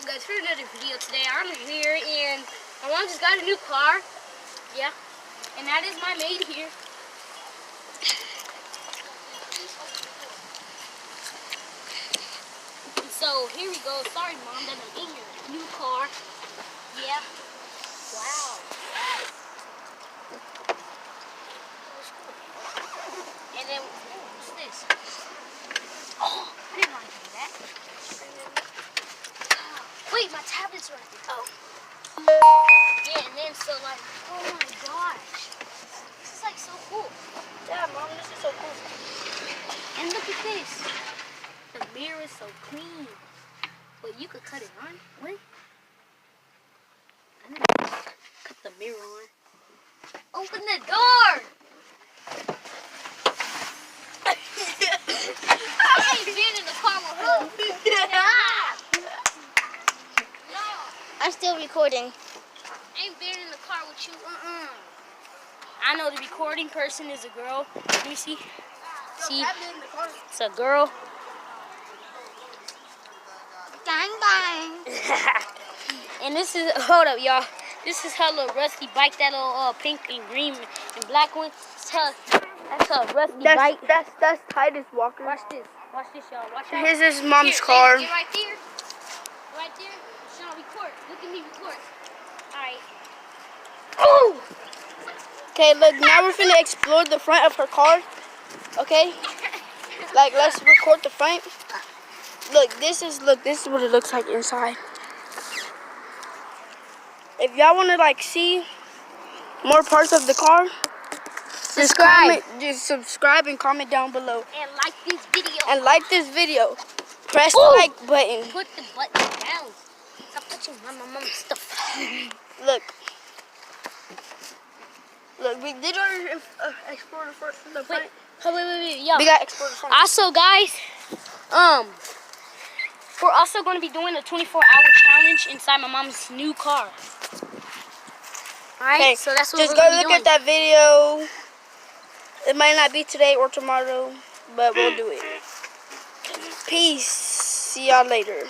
up, guys, for another video today. I'm here and my mom just got a new car. Yeah. And that is my maid here. And so here we go. Sorry, Mom, that I'm in your new car. Yeah. Wow. And then what's this? Oh, I didn't want to do that. Wait, my tablet's right there. Oh. Yeah, and then so like, oh my gosh. This is like so cool. Yeah, Mom, this is so cool. And look at this. The mirror is so clean. Wait, you could cut it on? What? I didn't cut the mirror on. Open the door! I ain't been in the car with her. No. I'm still recording. I ain't been in the car with you. I know the recording person is a girl. Let me see. See? It's a girl. Bang bang. And this is, hold up, y'all. This is her little rusty bike, that little pink and green and black one. That's her rusty bike. That's Titus Walker. Watch this, y'all. Watch out. Here's his mom's Here, car. Get right there. Right there. Sean, record. Look at me, record. All right. Oh! Okay, look, now we're finna explore the front of her car. Okay? Like, let's record the front. Look, this is what it looks like inside. If y'all wanna like see more parts of the car, just subscribe and comment down below. And like this video. And like this video. Press the like button. Put the button down. Stop touching my mom's stuff. Look, we did our explore the front. Wait, yo. We got explore the front. Also, guys, we're also going to be doing a 24-hour challenge inside my mom's new car. Alright, Okay, so that's what just we're go going to be look doing. at that video. It might not be today or tomorrow, but we'll do it. Peace. See y'all later.